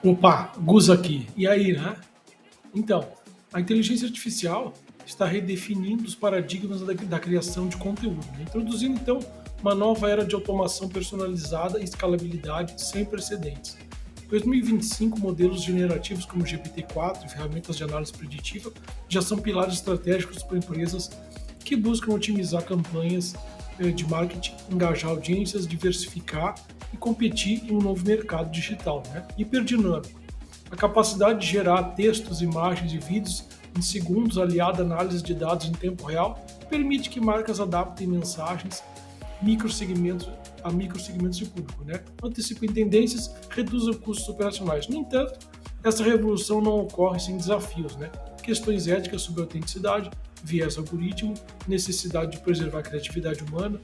Opa, Gus aqui. E aí, né? Então, a inteligência artificial está redefinindo os paradigmas da criação de conteúdo, né? Introduzindo então uma nova era de automação personalizada e escalabilidade sem precedentes. Em 2025, modelos generativos como GPT-4 e ferramentas de análise preditiva já são pilares estratégicos para empresas que buscam otimizar campanhas de marketing, engajar audiências, diversificar e competir em um novo mercado digital, né? Hiperdinâmico. A capacidade de gerar textos, imagens e vídeos em segundos, aliada à análise de dados em tempo real, permite que marcas adaptem mensagens microsegmentos a microsegmentos de público, né? Antecipem tendências, reduzam custos operacionais. No entanto, essa revolução não ocorre sem desafios, né? Questões éticas sobre autenticidade, viés algoritmo, necessidade de preservar a criatividade humana,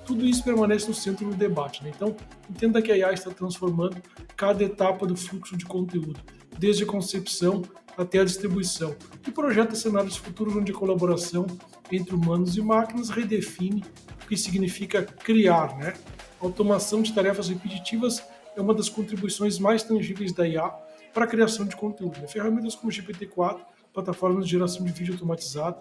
tudo isso permanece no centro do debate, né? Então, entenda que a IA está transformando cada etapa do fluxo de conteúdo, desde a concepção até a distribuição, e projeta cenários futuros onde a colaboração entre humanos e máquinas redefine o que significa criar, né? A automação de tarefas repetitivas é uma das contribuições mais tangíveis da IA para a criação de conteúdo, né? Ferramentas como o GPT-4, plataformas de geração de vídeo automatizado,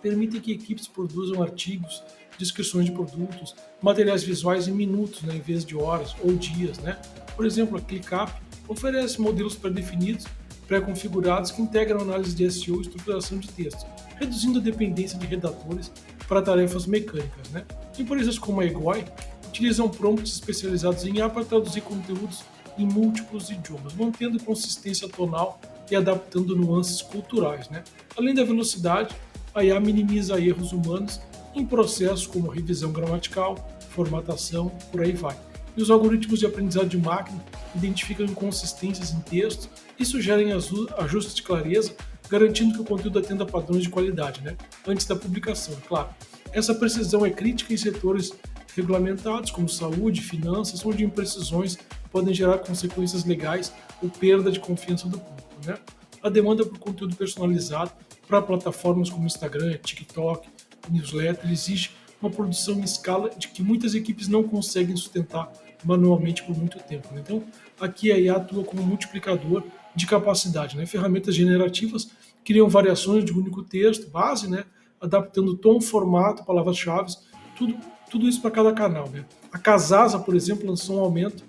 permitem que equipes produzam artigos, descrições de produtos, materiais visuais em minutos, né, em vez de horas ou dias, né? Por exemplo, a ClickUp oferece modelos pré-definidos, pré-configurados que integram análise de SEO e estruturação de texto, reduzindo a dependência de redatores para tarefas mecânicas, né? Empresas como a Egoi utilizam prompts especializados em IA para traduzir conteúdos em múltiplos idiomas, mantendo consistência tonal e adaptando nuances culturais, né? Além da velocidade, a IA minimiza erros humanos em processos como revisão gramatical, formatação, por aí vai. E os algoritmos de aprendizado de máquina identificam inconsistências em texto e sugerem ajustes de clareza, garantindo que o conteúdo atenda a padrões de qualidade, né? Antes da publicação, é claro. Essa precisão é crítica em setores regulamentados, como saúde, finanças, onde imprecisões podem gerar consequências legais ou perda de confiança do público, né? A demanda por conteúdo personalizado para plataformas como Instagram, TikTok, newsletter exige uma produção em escala de que muitas equipes não conseguem sustentar manualmente por muito tempo, né? Então, aqui a IA atua como multiplicador de capacidade, né? Ferramentas generativas criam variações de um único texto, base, né? Adaptando tom, formato, palavras-chave, tudo, tudo isso para cada canal, né? A Casasa, por exemplo, lançou um aumento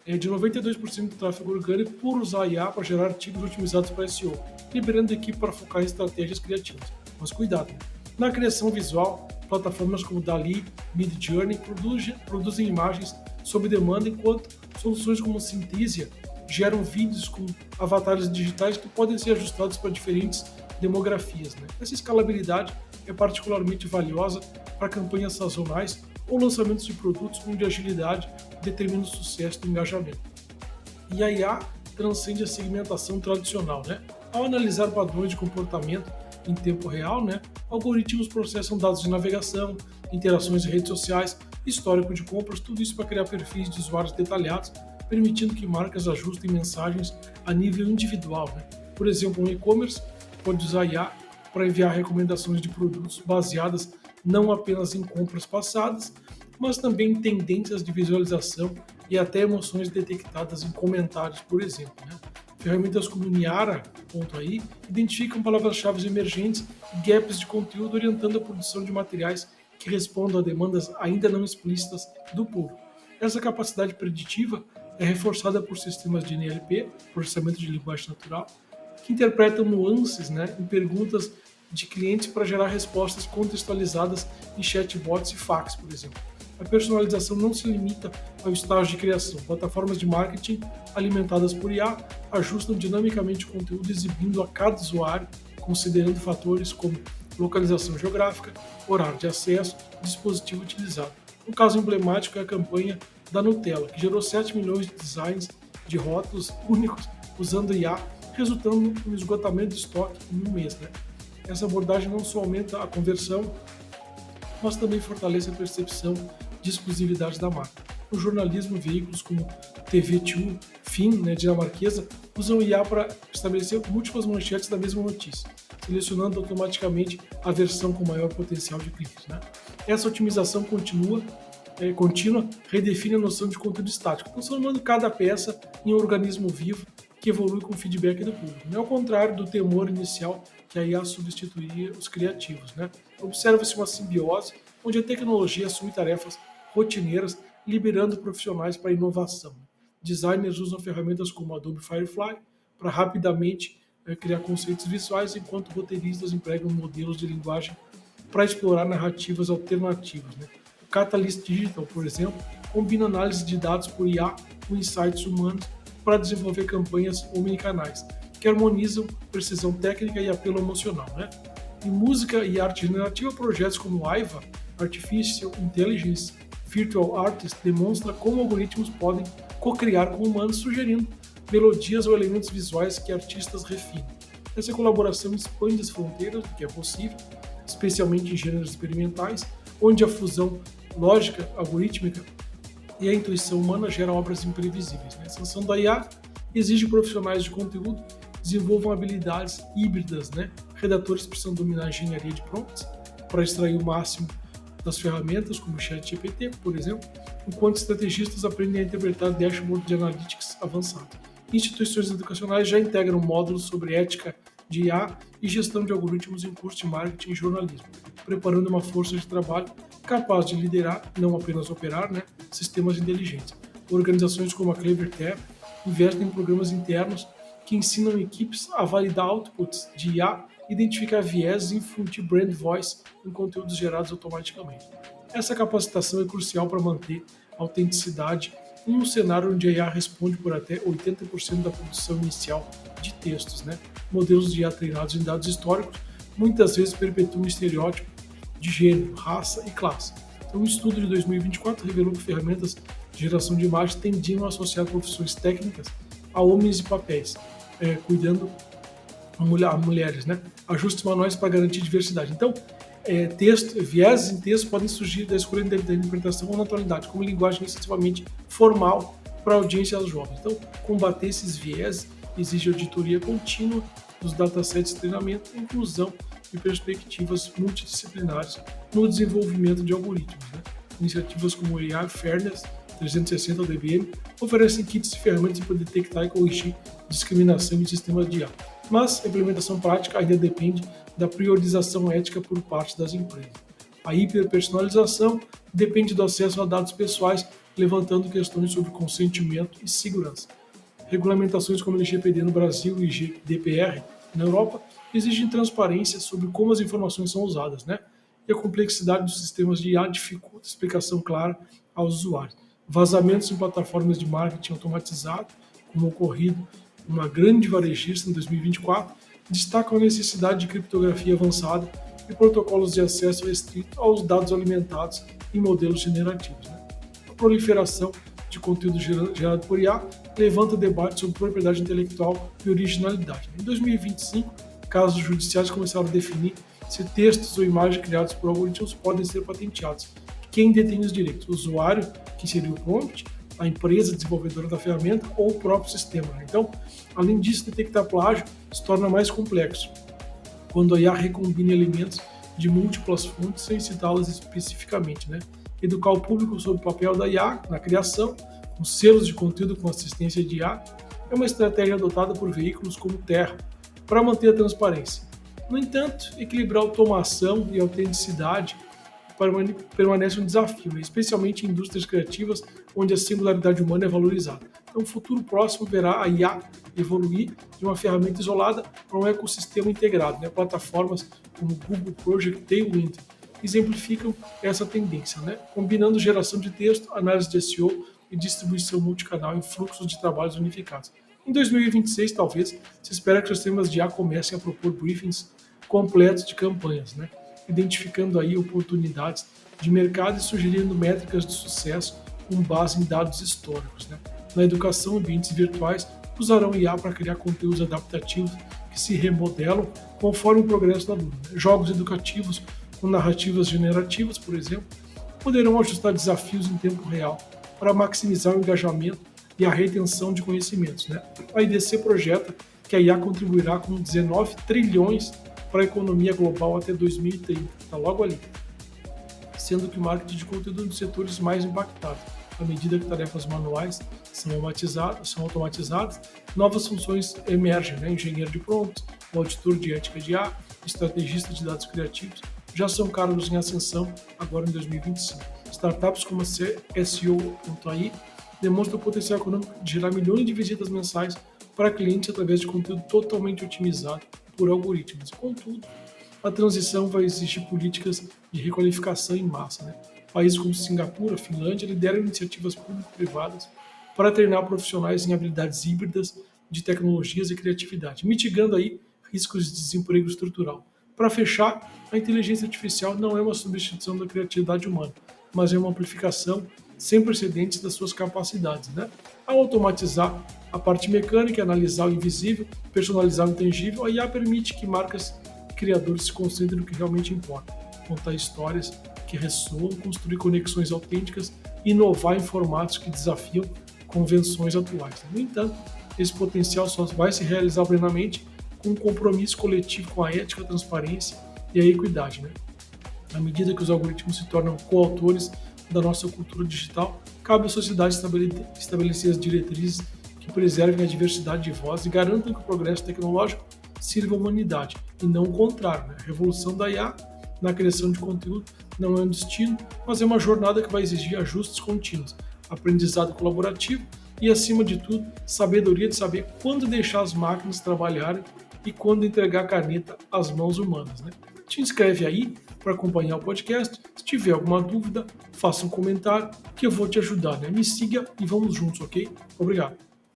de 92% do tráfego orgânico por usar a IA para gerar artigos otimizados para SEO, liberando a equipe para focar em estratégias criativas. Mas cuidado, né? Na criação visual, plataformas como Dali, Midjourney produzem imagens sob demanda, enquanto soluções como Synthesia geram vídeos com avatares digitais que podem ser ajustados para diferentes demografias, né? Essa escalabilidade é particularmente valiosa para campanhas sazonais ou lançamentos de produtos onde a agilidade determina o sucesso do engajamento. E a IA transcende a segmentação tradicional, né? Ao analisar padrões de comportamento em tempo real, né, algoritmos processam dados de navegação, interações em redes sociais, histórico de compras, tudo isso para criar perfis de usuários detalhados, permitindo que marcas ajustem mensagens a nível individual, né? Por exemplo, um e-commerce pode usar IA para enviar recomendações de produtos baseadas não apenas em compras passadas, mas também em tendências de visualização e até emoções detectadas em comentários, por exemplo, né? Ferramentas como Niara.ai identificam palavras-chave emergentes e gaps de conteúdo, orientando a produção de materiais que respondam a demandas ainda não explícitas do público. Essa capacidade preditiva é reforçada por sistemas de NLP, processamento de linguagem natural, que interpretam nuances, né, em perguntas de clientes para gerar respostas contextualizadas em chatbots e fax, por exemplo. A personalização não se limita ao estágio de criação. Plataformas de marketing alimentadas por IA ajustam dinamicamente o conteúdo exibindo a cada usuário, considerando fatores como localização geográfica, horário de acesso e dispositivo utilizado. Um caso emblemático é a campanha da Nutella, que gerou 7 milhões de designs de rótulos únicos usando IA, resultando no esgotamento de estoque em um mês, né? Essa abordagem não só aumenta a conversão, mas também fortalece a percepção de exclusividade da marca. No jornalismo, veículos como TV2, FIM, né, dinamarquesa, usam IA para estabelecer múltiplas manchetes da mesma notícia, selecionando automaticamente a versão com maior potencial de cliques, né? Essa otimização contínua redefine a noção de conteúdo estático, transformando cada peça em um organismo vivo que evolui com o feedback do público. Não é ao contrário do temor inicial que a IA substituiria os criativos. Né? Observa-se uma simbiose onde a tecnologia assume tarefas rotineiras, liberando profissionais para a inovação. Designers usam ferramentas como Adobe Firefly para rapidamente criar conceitos visuais, enquanto roteiristas empregam modelos de linguagem para explorar narrativas alternativas. Né? O Catalyst Digital, por exemplo, combina análise de dados por IA com insights humanos para desenvolver campanhas omnicanais, que harmonizam precisão técnica e apelo emocional. Né? Em música e arte generativa, projetos como AIVA, Artificial Intelligence Virtual Artist, demonstra como algoritmos podem co-criar com humanos, sugerindo melodias ou elementos visuais que artistas refinam. Essa colaboração expande as fronteiras do que é possível, especialmente em gêneros experimentais, onde a fusão lógica, algorítmica e a intuição humana gera obras imprevisíveis. A expansão da IA exige que profissionais de conteúdo desenvolvam habilidades híbridas. Redatores precisam dominar a engenharia de prompts para extrair o máximo das ferramentas, como o ChatGPT, por exemplo, enquanto estrategistas aprendem a interpretar dashboards de analytics avançado. Instituições educacionais já integram módulos sobre ética de IA e gestão de algoritmos em curso de marketing e jornalismo, preparando uma força de trabalho capaz de liderar, não apenas operar, sistemas inteligentes. Organizações como a CleverTap investem em programas internos que ensinam equipes a validar outputs de IA, identificar viés e infundir brand voice em conteúdos gerados automaticamente. Essa capacitação é crucial para manter a autenticidade em um cenário onde a IA responde por até 80% da produção inicial de textos. Modelos de IA treinados em dados históricos muitas vezes perpetuam o estereótipo de gênero, raça e classe. Então, um estudo de 2024 revelou que ferramentas de geração de imagens tendiam a associar profissões técnicas a homens e papéis, cuidando a mulheres. Ajustes manuais para garantir diversidade. Então, vieses em texto podem surgir da escolha da interpretação ou naturalidade, como linguagem excessivamente formal para a audiência aos jovens. Então, combater esses viés exige auditoria contínua dos datasets de treinamento e inclusão de perspectivas multidisciplinares no desenvolvimento de algoritmos. Iniciativas como o AI Fairness 360 da IBM oferecem kits e ferramentas para detectar e corrigir discriminação em sistemas de IA. Mas a implementação prática ainda depende da priorização ética por parte das empresas. A hiperpersonalização depende do acesso a dados pessoais, levantando questões sobre consentimento e segurança. Regulamentações como o LGPD no Brasil e o GDPR na Europa exigem transparência sobre como as informações são usadas, E a complexidade dos sistemas de IA dificulta a explicação clara aos usuários. Vazamentos em plataformas de marketing automatizado, como ocorrido em uma grande varejista em 2024, destacam a necessidade de criptografia avançada e protocolos de acesso restrito aos dados alimentados em modelos generativos. A proliferação de conteúdo gerado por IA levanta debate sobre propriedade intelectual e originalidade. Em 2025, casos judiciais começaram a definir se textos ou imagens criados por algoritmos podem ser patenteados. Quem detém os direitos? O usuário, que seria o prompt, a empresa desenvolvedora da ferramenta ou o próprio sistema. Então, além disso, detectar plágio se torna mais complexo, quando a IA recombina elementos de múltiplas fontes sem citá-las especificamente. Educar o público sobre o papel da IA na criação, com selos de conteúdo com assistência de IA, é uma estratégia adotada por veículos como Terra, para manter a transparência. No entanto, equilibrar automação e autenticidade permanece um desafio, especialmente em indústrias criativas onde a singularidade humana é valorizada. Então, o futuro próximo verá a IA evoluir de uma ferramenta isolada para um ecossistema integrado. Plataformas como Google Project Tailwind exemplificam essa tendência, combinando geração de texto, análise de SEO e distribuição multicanal em fluxos de trabalhos unificados. Em 2026, talvez, se espera que os sistemas de IA comecem a propor briefings completos de campanhas, identificando aí oportunidades de mercado e sugerindo métricas de sucesso com base em dados históricos. Na educação, ambientes virtuais usarão IA para criar conteúdos adaptativos que se remodelam conforme o progresso da aluno. Jogos educativos com narrativas generativas, por exemplo, poderão ajustar desafios em tempo real para maximizar o engajamento e a retenção de conhecimentos. A IDC projeta que a IA contribuirá com 19 trilhões para a economia global até 2030, está logo ali, sendo que o marketing de conteúdo é um dos setores mais impactados. à medida que tarefas manuais são automatizadas, novas funções emergem, né? Engenheiro de prompts, o auditor de ética de IA, estrategista de dados criativos, já são cargos em ascensão agora em 2025. Startups como a SEO.ai demonstram o potencial econômico de gerar milhões de visitas mensais para clientes através de conteúdo totalmente otimizado por algoritmos. Contudo, a transição vai exigir políticas de requalificação em massa, né? Países como Singapura, Finlândia lideram iniciativas público-privadas para treinar profissionais em habilidades híbridas de tecnologias e criatividade, mitigando aí riscos de desemprego estrutural. Para fechar, a inteligência artificial não é uma substituição da criatividade humana, mas é uma amplificação sem precedentes das suas capacidades, né? Ao automatizar a parte mecânica, analisar o invisível, personalizar o intangível, a IA permite que marcas e criadores se concentrem no que realmente importa, contar histórias que ressoam, construir conexões autênticas e inovar em formatos que desafiam convenções atuais. No entanto, esse potencial só vai se realizar plenamente com um compromisso coletivo com a ética, a transparência e a equidade, né? À medida que os algoritmos se tornam coautores da nossa cultura digital, cabe à sociedade estabelecer as diretrizes que preservem a diversidade de vozes e garantam que o progresso tecnológico sirva à humanidade, e não o contrário, né? A revolução da IA na criação de conteúdo não é um destino, mas é uma jornada que vai exigir ajustes contínuos, aprendizado colaborativo e, acima de tudo, sabedoria de saber quando deixar as máquinas trabalharem e quando entregar a caneta às mãos humanas, né? Te inscreve aí para acompanhar o podcast. Se tiver alguma dúvida, faça um comentário que eu vou te ajudar, né? Me siga e vamos juntos, ok? Obrigado.